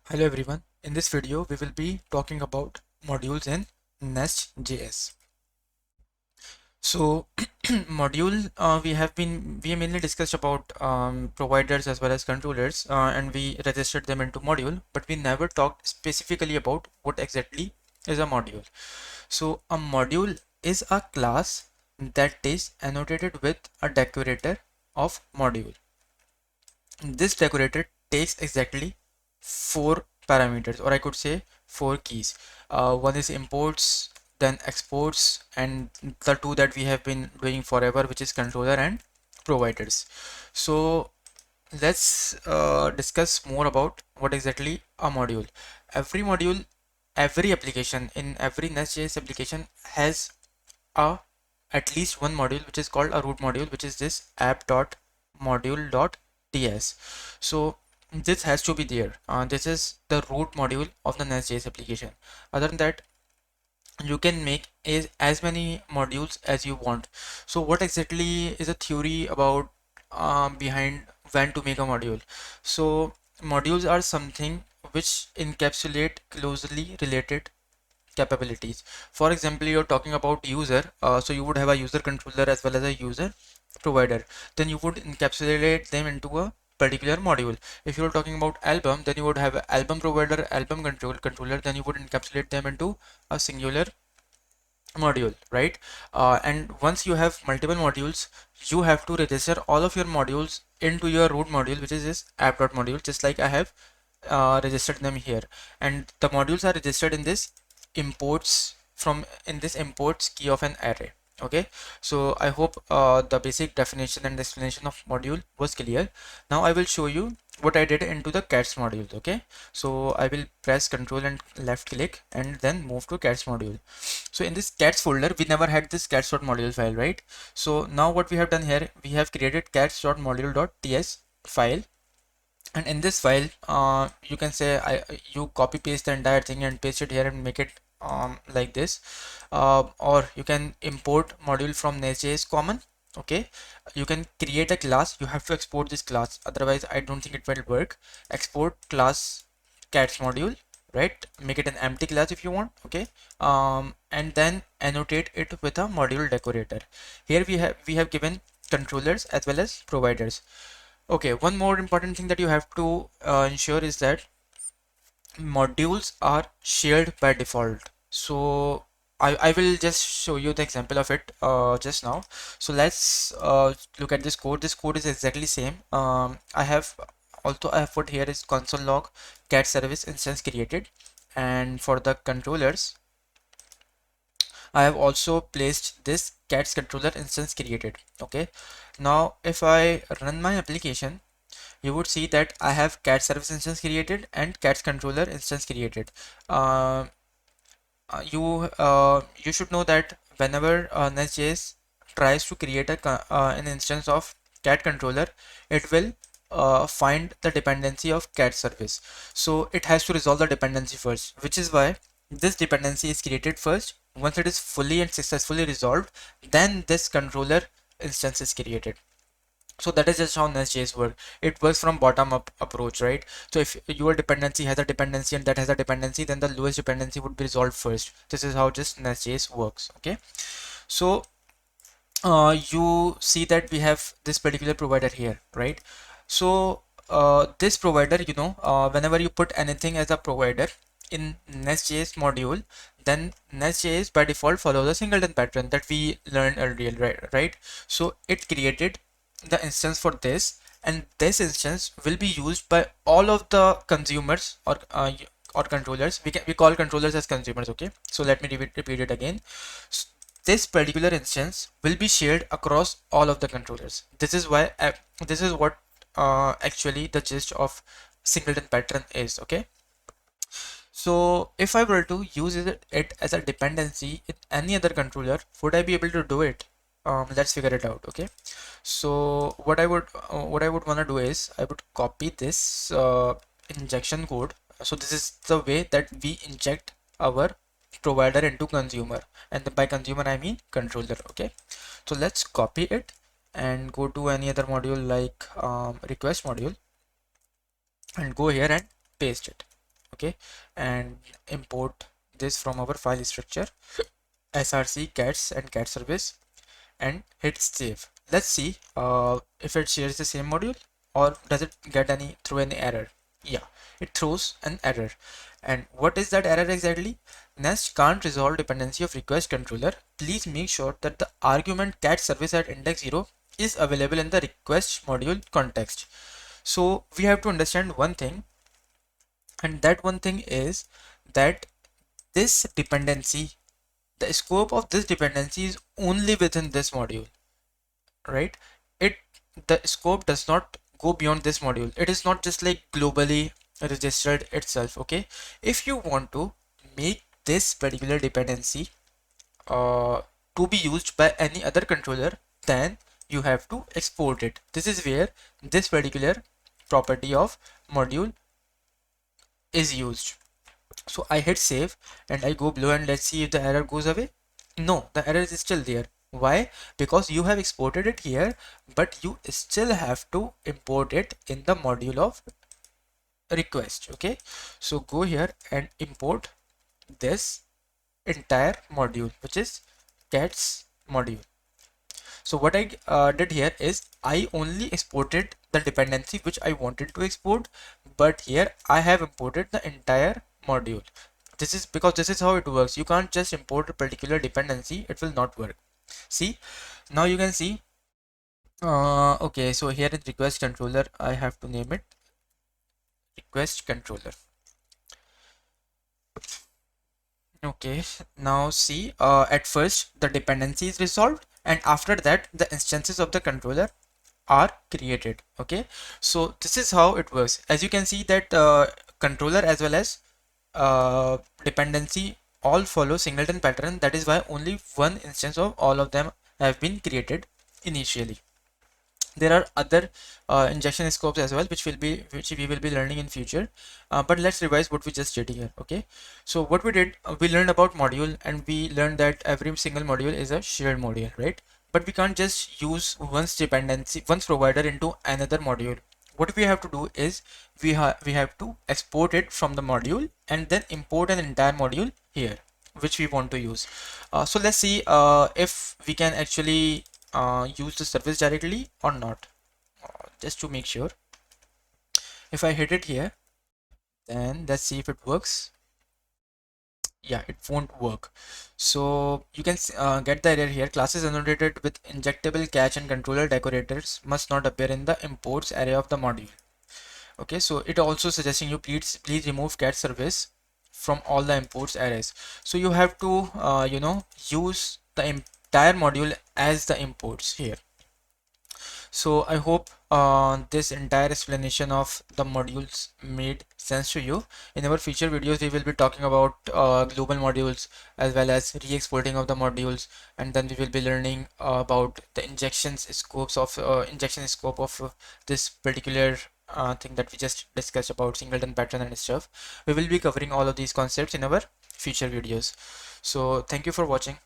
Hello everyone. In this video, we will be talking about modules in NestJS. So, module we mainly discussed about providers as well as controllers, and we registered them into module, but we never talked specifically about what exactly is a module. So, a module is a class that is annotated with a decorator of module. This decorator takes exactly four parameters, or I could say four keys. One is imports, then exports, and the two that we have been doing forever, which is controller and providers. So let's discuss more about what exactly a module. Every module, every application in every Nest.js application has a at least one module which is called a root module, which is this app.module.ts. So this has to be there. This is the root module of the Nest.js application. Other than that, you can make as many modules as you want. So what exactly is a theory about behind when to make a module? So modules are something which encapsulate closely related capabilities. For example, you're talking about user, so you would have a user controller as well as a user provider. Then you would encapsulate them into a particular module. If you're talking about album, then you would have album provider, album controller, then you would encapsulate them into a singular module, right? And once you have multiple modules, you have to register all of your modules into your root module, which is this app.module, just like I have registered them here. And the modules are registered in this imports key of an array. Okay, so I hope the basic definition and explanation of module was clear. Now I will show you what I did into the cats module. Okay, so I will press Control and left click and then move to cats module. So in this cats folder, we never had this cats.module file, right? So now what we have done here, we have created cats.module.ts file, and in this file you can say you copy paste the entire thing and paste it here and make it like this, or you can import module from NestJS common. Okay, you can create a class. You have to export this class, otherwise I don't think it will work. Export class cats module, right? Make it an empty class if you want. Okay, and then annotate it with a module decorator. Here we have given controllers as well as providers. Okay, one more important thing that you have to ensure is that modules are shared by default. So I will just show you the example of it just now. So let's look at this code. This code is exactly same. I have put here is console log cat service instance created, and for the controllers I have also placed this cats controller instance created. Okay, now if I run my application, you would see that I have cat service instance created and cats controller instance created. Uh, you should know that whenever Nest.js tries to create an instance of cat controller, it will find the dependency of cat service. So it has to resolve the dependency first, which is why this dependency is created first. Once it is fully and successfully resolved, then this controller instance is created. So that is just how NestJS works. It works from bottom up approach, right? So if your dependency has a dependency and that has a dependency, then the lowest dependency would be resolved first. This is how just NestJS works. Okay. So you see that we have this particular provider here, right? So this provider, whenever you put anything as a provider in NestJS module, then NestJS by default follows a singleton pattern that we learned earlier, right? So it created the instance for this, and this instance will be used by all of the consumers or controllers. We call controllers as consumers. Okay, so let me repeat it again. This particular instance will be shared across all of the controllers. This is why this is what actually the gist of singleton pattern is. Okay, so if I were to use it as a dependency in any other controller, would I be able to do it? Let's figure it out. Okay, so what I would want to do is I would copy this injection code. So this is the way that we inject our provider into consumer, and by consumer I mean controller. Okay, so let's copy it and go to any other module like request module and go here and paste it. okay, and import this from our file structure src cats and cat service and hit save. Let's see if it shares the same module or does it get any throw any error. Yeah, it throws an error. And what is that error exactly? Nest can't resolve dependency of request controller. Please make sure that the argument cat service at index 0 is available in the request module context. So we have to understand one thing, and that one thing is that this dependency, the scope of this dependency is only within this module, right? It the scope does not go beyond this module. It is not just like globally registered itself. Okay, if you want to make this particular dependency uh, to be used by any other controller, then you have to export it. This is where this particular property of module is used. So I hit save and I go below and let's see if the error goes away. No, the error is still there. Why? Because you have exported it here, but you still have to import it in the module of request. Okay, so go here and import this entire module, which is cats module. So what I did here is I only exported the dependency which I wanted to export, but here I have imported the entire module. This is because this is how it works. You can't just import a particular dependency, it will not work. See, now you can see, okay, so here in request controller, I have to name it request controller. Okay, now see, at first the dependency is resolved, and after that the instances of the controller are created. Okay, so this is how it works. As you can see that controller as well as dependency all follow singleton pattern. That is why only one instance of all of them have been created initially. There are other injection scopes as well, which we will be learning in future, but let's revise what we just did here. Okay, so what we did, we learned about module, and we learned that every single module is a shared module, right? But we can't just use one's dependency, one's provider into another module. What we have to do is we have to export it from the module and then import an entire module here which we want to use. So let's see if we can actually use the service directly or not, just to make sure. If I hit it here, then let's see if it works. Yeah, it won't work. So you can get the error here. Classes annotated with injectable catch and controller decorators must not appear in the imports array of the module. Okay, so it also suggesting you please remove cat service from all the imports arrays. So you have to use the entire module as the imports here. So I hope this entire explanation of the modules made sense to you. In our future videos, we will be talking about global modules as well as re-exporting of the modules, and then we will be learning about the injection scope of this particular thing that we just discussed about singleton pattern and stuff. We will be covering all of these concepts in our future videos. So thank you for watching.